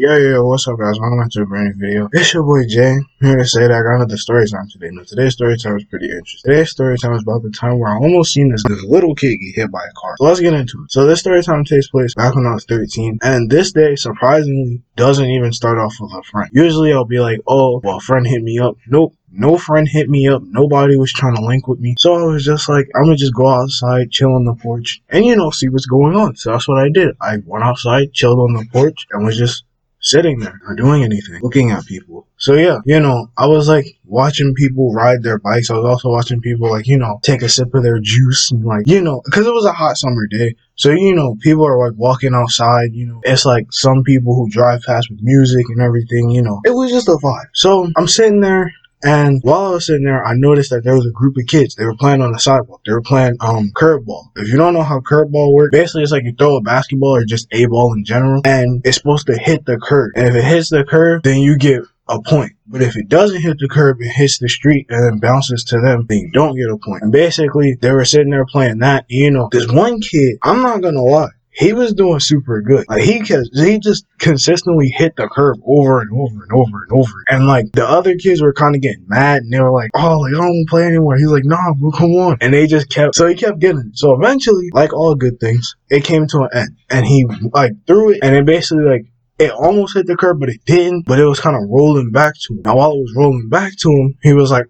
Yeah, what's up guys? Welcome back to a brand new video. It's your boy Jay, here to say that I got another story time today. Now today's story time is pretty interesting. Today's story time is about the time where I almost seen this little kid get hit by a car. So let's get into it. So this story time takes place back when I was 13, and this day, surprisingly, doesn't even start off with a friend. Usually I'll be like, oh, well, a friend hit me up. Nope. No friend hit me up. Nobody was trying to link with me. So I was just like, I'm gonna just go outside, chill on the porch, and see what's going on. So that's what I did. I went outside, chilled on the porch, and was just sitting there, not doing anything, looking at people. So yeah, I was like watching people ride their bikes. I was also watching people like, take a sip of their juice and like, because it was a hot summer day. So, people are like walking outside, it's like some people who drive past with music and everything, it was just a vibe. So I'm sitting there. And while I was sitting there, I noticed that there was a group of kids. They were playing on the sidewalk. They were playing curveball. If you don't know how curveball works, basically it's like you throw a basketball or just a ball in general, and it's supposed to hit the curb. And if it hits the curb, then you get a point. But if it doesn't hit the curb, it hits the street and then bounces to them, then you don't get a point. And basically, they were sitting there playing that. This one kid, I'm not gonna lie, he was doing super good. Like he just consistently hit the curb over and over and over and over. And like the other kids were kind of getting mad, and they were like, "Oh, like I don't want to play anymore." He's like, "Nah, bro, come on." And they just kept. So he kept getting it. So eventually, like all good things, it came to an end, and he like threw it, and it basically like it almost hit the curb, but it didn't. But it was kind of rolling back to him. Now while it was rolling back to him, he was like,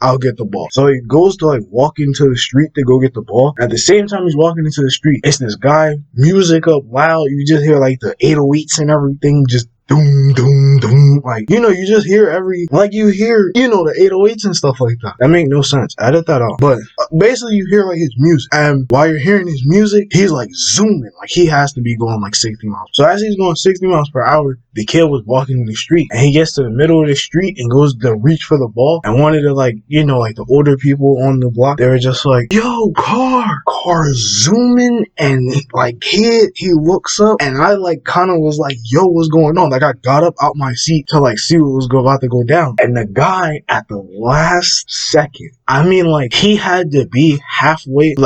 I'll get the ball. So he goes to like walk into the street to go get the ball. At the same time he's walking into the street, it's this guy, music up loud. You just hear like the 808s and everything just doom, doom, doom. Like, you just hear the 808s and stuff like that. That make no sense. Edit that out. But basically you hear like his music. And while you're hearing his music, he's like zooming. Like he has to be going like 60 miles. So as he's going 60 miles per hour, the kid was walking in the street. And he gets to the middle of the street and goes to reach for the ball. And one of the like the older people on the block, they were just like, yo, car zooming. And like he looks up, and I like kind of was like, yo, what's going on? Like I got up out my seat to like see what was about to go down. And the guy at the last second, I mean like he had to be halfway up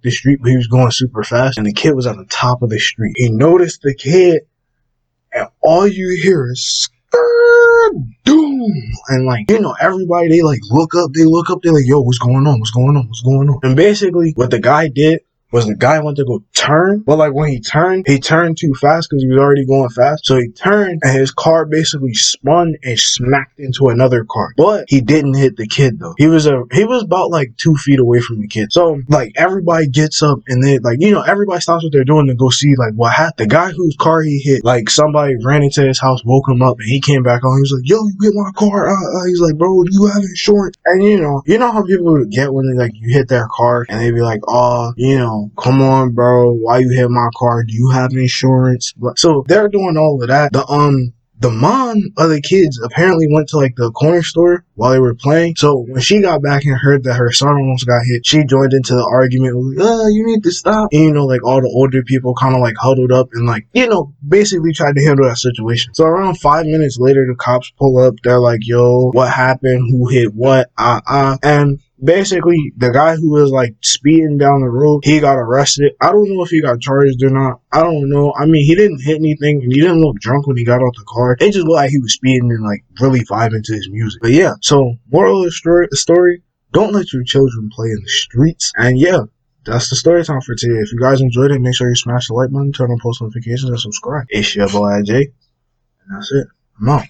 the street, but he was going super fast, and the kid was at the top of the street. He noticed the kid, and all you hear is doom, and like everybody, they like look up, they're like, yo, what's going on? And basically what the guy did was the guy went to go turn, but like when he turned too fast because he was already going fast. So he turned, and his car basically spun and smacked into another car. But he didn't hit the kid though. He was about like 2 feet away from the kid. So like everybody gets up, and they like everybody stops what they're doing to go see like what happened. The guy whose car he hit, like somebody ran into his house, woke him up, and he came back on. He was like, yo, you hit my car. He's like, bro, you have insurance? And you know how people would get when they like you hit their car, and they be like, oh, come on, bro, why you hit my car? Do you have insurance? So they're doing all of that. The mom of the kids apparently went to like the corner store while they were playing. So when she got back and heard that her son almost got hit, she joined into the argument. Like, you need to stop. And, like all the older people kind of like huddled up and like, basically tried to handle that situation. So around 5 minutes later, the cops pull up. They're like, yo, what happened? Who hit what? And basically, the guy who was like speeding down the road, he got arrested. I don't know if he got charged or not. I don't know. I mean, he didn't hit anything, and he didn't look drunk when he got out the car. It just looked like he was speeding and like really vibing to his music. But yeah, so moral of the story, don't let your children play in the streets. And yeah, that's the story time for today. If you guys enjoyed it, make sure you smash the like button, turn on post notifications, and subscribe. It's your boy Jay, and that's it. I'm out.